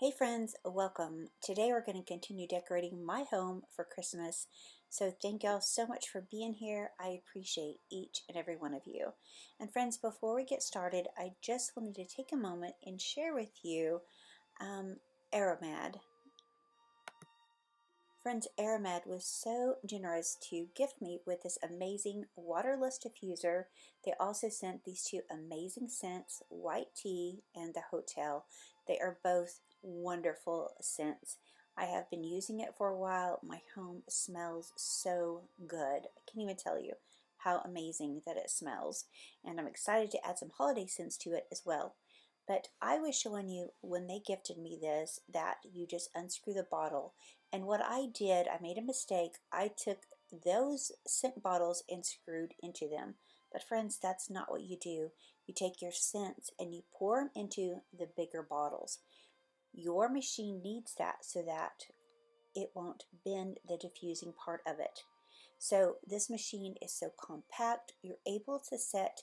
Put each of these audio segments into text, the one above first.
Hey friends, welcome. Today we're going to continue decorating my home for Christmas. So thank y'all so much for being here. I appreciate each and every one of you. And friends, before we get started, I just wanted to take a moment and share with you AROMADD. Friends, AROMADD was so generous to gift me with this amazing waterless diffuser. They also sent these two amazing scents, White Tea and the Hotel. They are both wonderful scents. I have been using it for a while. My home smells so good. I can't even tell you how amazing that it smells. And I'm excited to add some holiday scents to it as well. But I was showing you when they gifted me this that you just unscrew the bottle. And what I did, I made a mistake. I took those scent bottles and screwed into them. But friends, that's not what you do. You take your scents and you pour them into the bigger bottles. Your machine needs that so that it won't bend the diffusing part of it. So this machine is so compact, you're able to set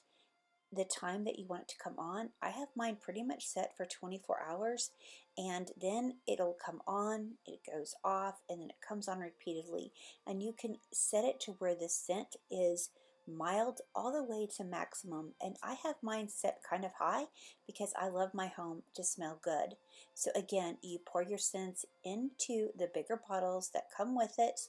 the time that you want it to come on. I have mine pretty much set for 24 hours, and then it'll come on, it goes off, and then it comes on repeatedly. And you can set it to where the scent is mild all the way to maximum. And I have mine set kind of high because I love my home to smell good. So again, you pour your scents into the bigger bottles that come with it,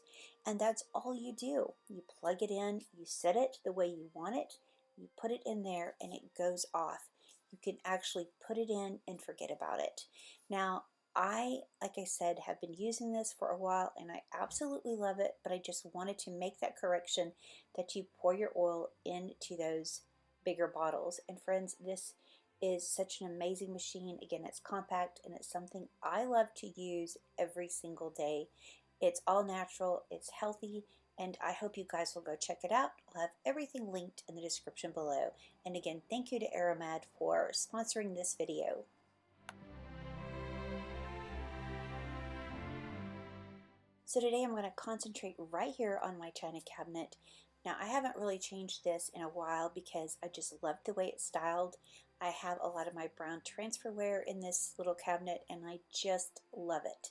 and that's all you do. You plug it in, you set it the way you want it, you put it in there and it goes off. You can actually put it in and forget about it. Now, like I said, have been using this for a while and I absolutely love it, but I just wanted to make that correction that you pour your oil into those bigger bottles. And friends, this is such an amazing machine. Again, it's compact and it's something I love to use every single day. It's all natural, it's healthy, and I hope you guys will go check it out. I'll have everything linked in the description below. And again, thank you to AROMADD for sponsoring this video. So today I'm going to concentrate right here on my china cabinet. Now I haven't really changed this in a while because I just love the way it's styled. I have a lot of my brown transferware in this little cabinet and I just love it.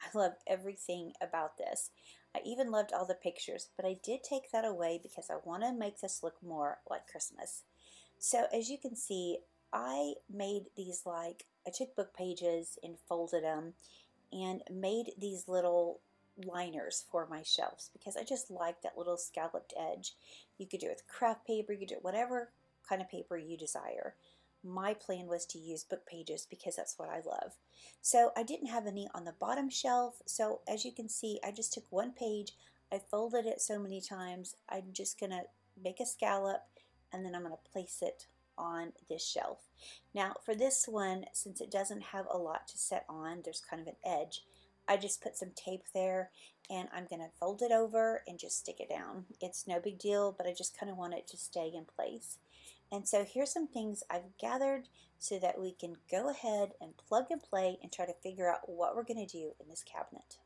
I love everything about this. I even loved all the pictures, but I did take that away because I want to make this look more like Christmas. So as you can see, I made these I took book pages and folded them and made these little liners for my shelves because I just like that little scalloped edge. You could do it with craft paper, you could do it whatever kind of paper you desire. My plan was to use book pages because that's what I love. So I didn't have any on the bottom shelf, so as you can see, I just took one page, I folded it so many times, I'm just going to make a scallop and then I'm going to place it on this shelf. Now for this one, since it doesn't have a lot to set on, there's kind of an edge, I just put some tape there and I'm going to fold it over and just stick it down. It's no big deal, but I just kind of want it to stay in place. And so here's some things I've gathered so that we can go ahead and plug and play and try to figure out what we're going to do in this cabinet.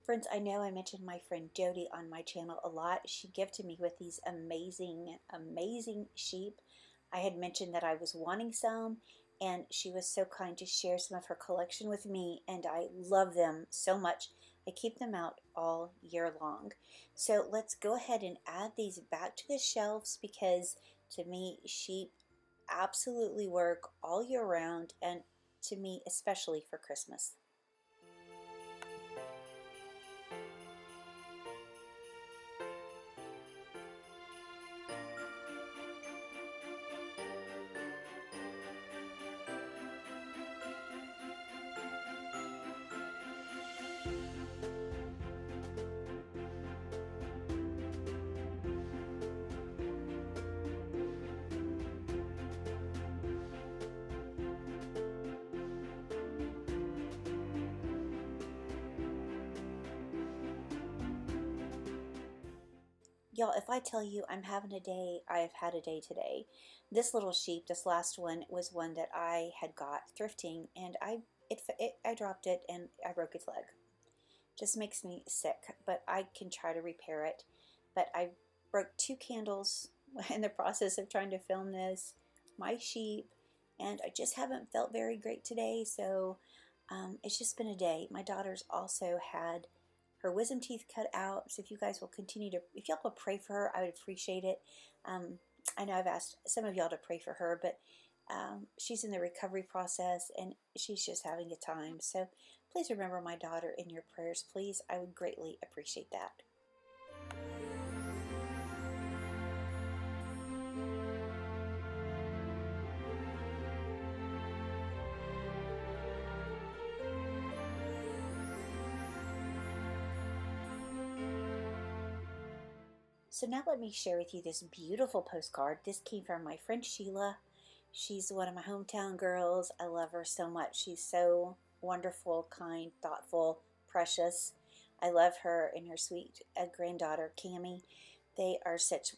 Friends, I know I mentioned my friend Jody on my channel a lot. She gifted me with these amazing, amazing sheep. I had mentioned that I was wanting some, and she was so kind to share some of her collection with me, and I love them so much. I keep them out all year long. So let's go ahead and add these back to the shelves because to me, sheep absolutely work all year round, and to me, especially for Christmas. Y'all, if I tell you I'm having a day, I have had a day today. This little sheep, this last one, was one that I had got thrifting, and I dropped it and I broke its leg. Just makes me sick, but I can try to repair it. But I broke 2 candles in the process of trying to film this, my sheep, and I just haven't felt very great today, so it's just been a day. My daughter's also had her wisdom teeth cut out, so if you guys will continue to, if y'all will pray for her, I would appreciate it. I know I've asked some of y'all to pray for her, but she's in the recovery process and she's just having a time. So please remember my daughter in your prayers, please. I would greatly appreciate that. So now let me share with you this beautiful postcard. This came from my friend Sheila. She's one of my hometown girls. I love her so much. She's so wonderful, kind, thoughtful, precious. I love her and her sweet granddaughter, Cammie. They are such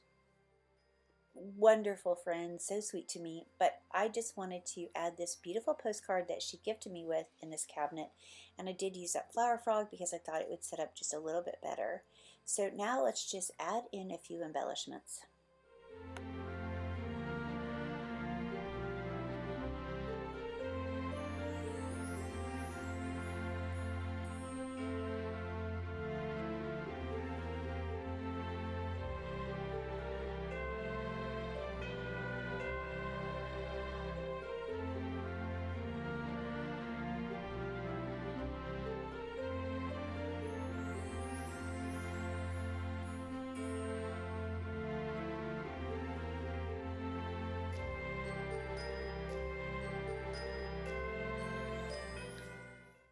wonderful friends, so sweet to me. But I just wanted to add this beautiful postcard that she gifted me with in this cabinet. And I did use that flower frog because I thought it would set up just a little bit better. So now let's just add in a few embellishments.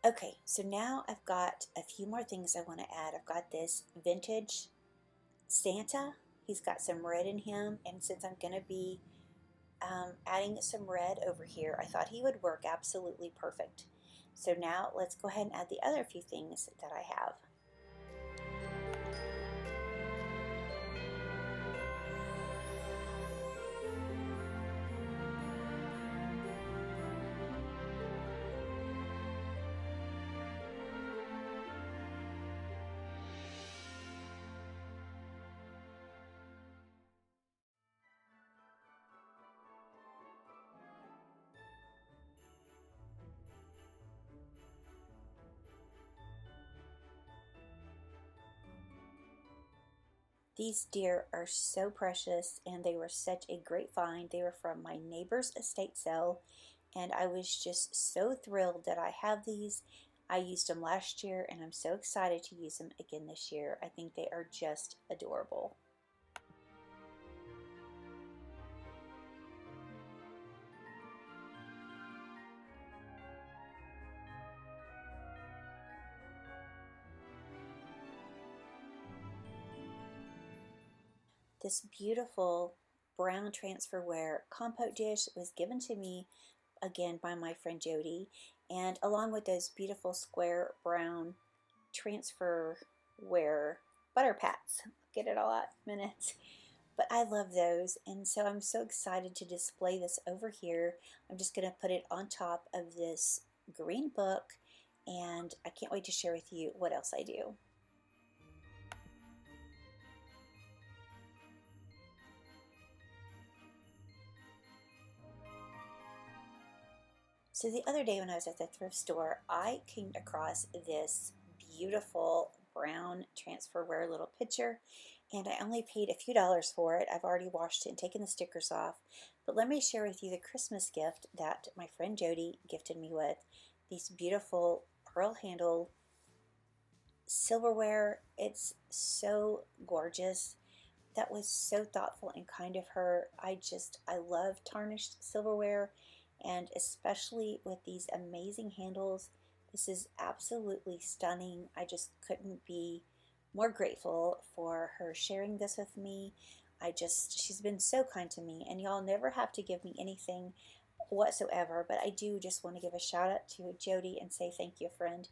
Okay, so now I've got a few more things I want to add. I've got this vintage Santa. He's got some red in him, and since I'm going to be adding some red over here, I thought he would work absolutely perfect. So now let's go ahead and add the other few things that I have. These deer are so precious and they were such a great find. They were from my neighbor's estate sale and I was just so thrilled that I have these. I used them last year and I'm so excited to use them again this year. I think they are just adorable. This beautiful brown transferware compote dish was given to me again by my friend Jody, and along with those beautiful square brown transferware butter pats. Get it all out in a minute. But I love those, and so I'm so excited to display this over here. I'm just going to put it on top of this green book, and I can't wait to share with you what else I do. So the other day when I was at the thrift store, I came across this beautiful brown transferware little pitcher, and I only paid a few dollars for it. I've already washed it and taken the stickers off. But let me share with you the Christmas gift that my friend Jody gifted me with. These beautiful pearl handle silverware. It's so gorgeous. That was so thoughtful and kind of her. I love tarnished silverware, and especially with these amazing handles. This is absolutely stunning. I just couldn't be more grateful for her sharing this with me. She's been so kind to me, and y'all never have to give me anything whatsoever, but I do just want to give a shout out to Jody and say thank you, friend.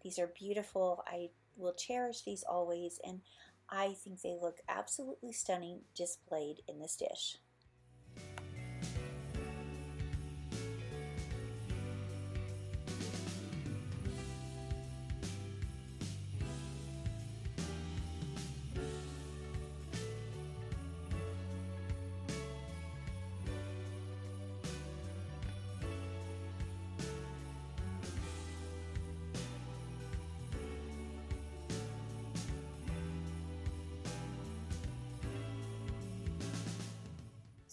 These are beautiful. I will cherish these always, and I think they look absolutely stunning displayed in this dish.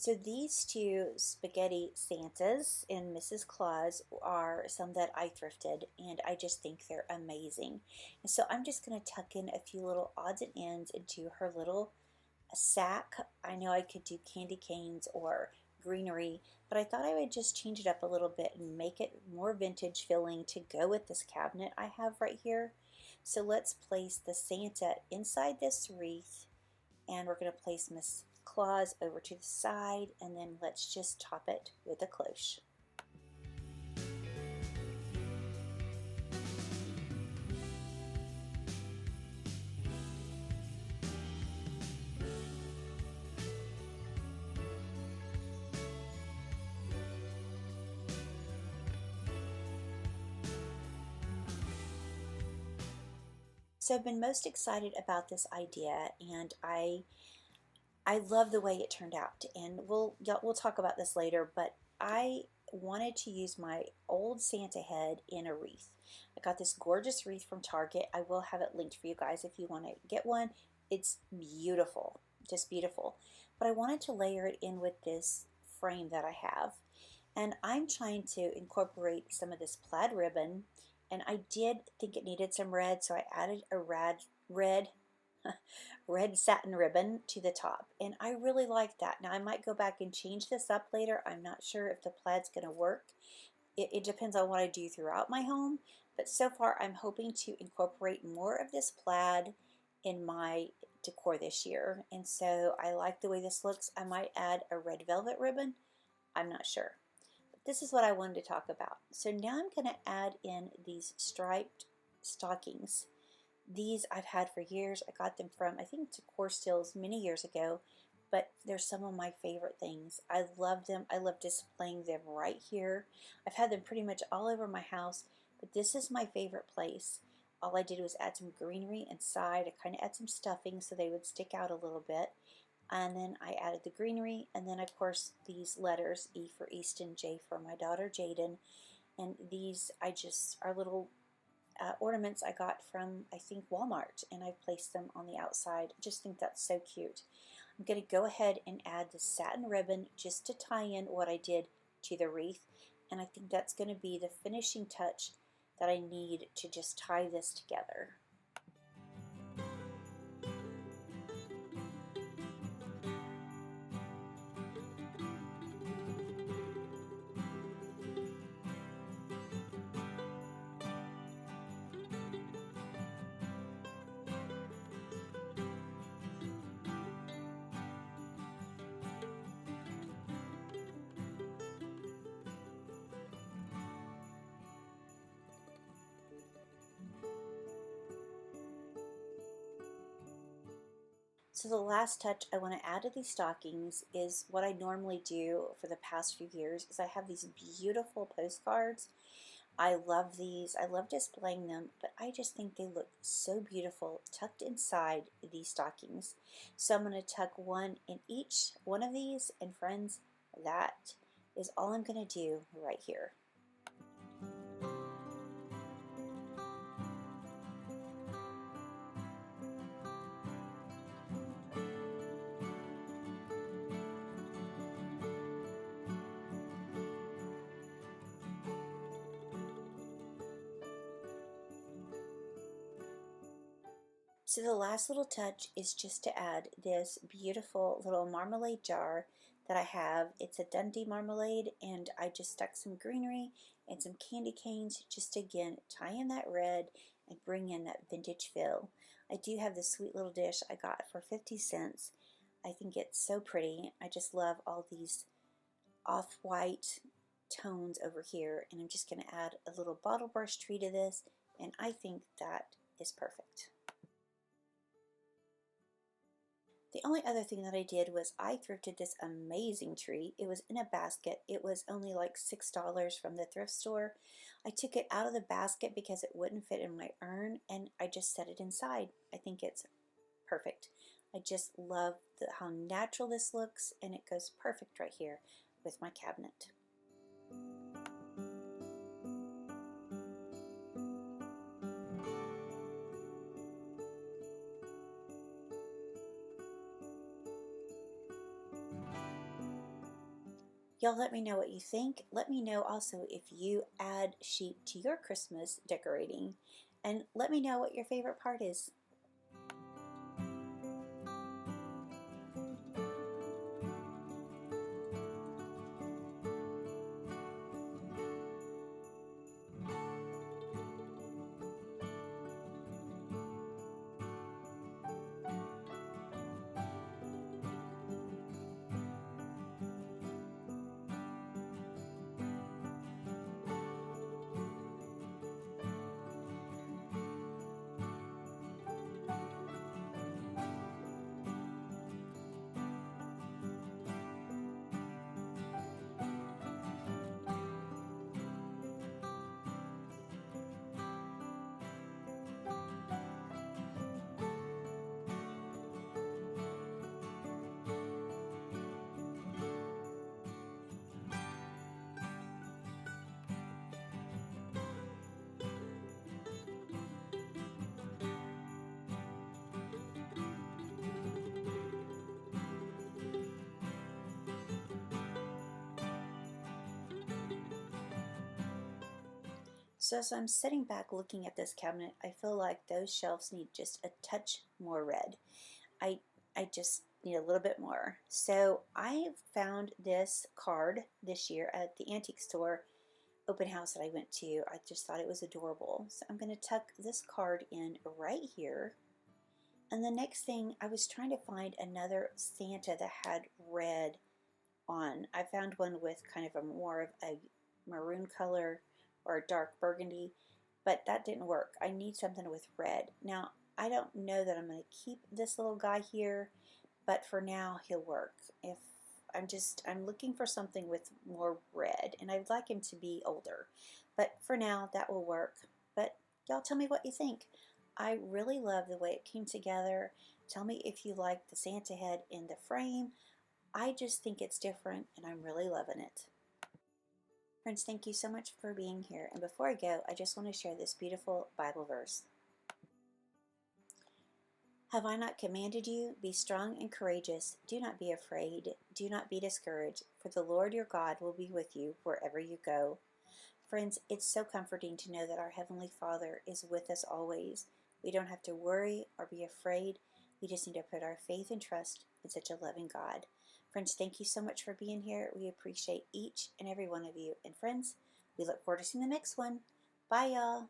So these two spaghetti Santas in Mrs. Claus are some that I thrifted, and I just think they're amazing. And so I'm just going to tuck in a few little odds and ends into her little sack. I know I could do candy canes or greenery, but I thought I would just change it up a little bit and make it more vintage feeling to go with this cabinet I have right here. So let's place the Santa inside this wreath, and we're going to place Miss Claus over to the side, and then let's just top it with a cloche. So I've been most excited about this idea, and I love the way it turned out, and we'll talk about this later, but I wanted to use my old Santa head in a wreath. I got this gorgeous wreath from Target. I will have it linked for you guys if you want to get one. It's beautiful, just beautiful. But I wanted to layer it in with this frame that I have. And I'm trying to incorporate some of this plaid ribbon, and I did think it needed some red, so I added a red red satin ribbon to the top, and I really like that. Now I might go back and change this up later. I'm not sure if the plaid's going to work. It depends on what I do throughout my home, but so far I'm hoping to incorporate more of this plaid in my decor this year, and so I like the way this looks. I might add a red velvet ribbon. I'm not sure. But this is what I wanted to talk about. So now I'm going to add in these striped stockings. These I've had for years. I got them from, I think, Decor Stills many years ago, but they're some of my favorite things. I love them. I love displaying them right here. I've had them pretty much all over my house, but this is my favorite place. All I did was add some greenery inside. I kind of add some stuffing so they would stick out a little bit. And then I added the greenery, and then of course these letters, E for Easton, J for my daughter Jaden. And these are little ornaments I got from, I think, Walmart, and I placed them on the outside. I just think that's so cute. I'm going to go ahead and add the satin ribbon just to tie in what I did to the wreath, and I think that's going to be the finishing touch that I need to just tie this together. So the last touch I want to add to these stockings is what I normally do for the past few years is I have these beautiful postcards. I love these. I love displaying them, but I just think they look so beautiful tucked inside these stockings. So I'm going to tuck one in each one of these, and friends, that is all I'm going to do right here. So the last little touch is just to add this beautiful little marmalade jar that I have. It's a Dundee marmalade, and I just stuck some greenery and some candy canes just to, again, tie in that red and bring in that vintage feel. I do have this sweet little dish I got for 50 cents. I think it's so pretty. I just love all these off-white tones over here, and I'm just going to add a little bottle brush tree to this, and I think that is perfect. The only other thing that I did was I thrifted this amazing tree. It was in a basket. It was only like $6 from the thrift store. I took it out of the basket because it wouldn't fit in my urn, and I just set it inside. I think it's perfect. I just love how natural this looks, and it goes perfect right here with my cabinet. Y'all let me know what you think. Let me know also if you add sheep to your Christmas decorating, and let me know what your favorite part is. So as I'm sitting back looking at this cabinet, I feel like those shelves need just a touch more red. I, I just need a little bit more. So I found this card this year at the antique store open house that I went to. I just thought it was adorable. So I'm going to tuck this card in right here. And the next thing, I was trying to find another Santa that had red on. I found one with kind of a more of a maroon color or a dark burgundy, but that didn't work. I need something with red. Now, I don't know that I'm going to keep this little guy here, but for now he'll work. If I'm looking for something with more red, and I'd like him to be older, but for now that will work. But y'all tell me what you think. I really love the way it came together. Tell me if you like the Santa head in the frame. I just think it's different, and I'm really loving it. Friends, thank you so much for being here. And before I go, I just want to share this beautiful Bible verse. Have I not commanded you? Be strong and courageous. Do not be afraid. Do not be discouraged, for the Lord your God will be with you wherever you go. Friends, it's so comforting to know that our Heavenly Father is with us always. We don't have to worry or be afraid. We just need to put our faith and trust in such a loving God. Friends, thank you so much for being here. We appreciate each and every one of you. And friends, we look forward to seeing the next one. Bye, y'all.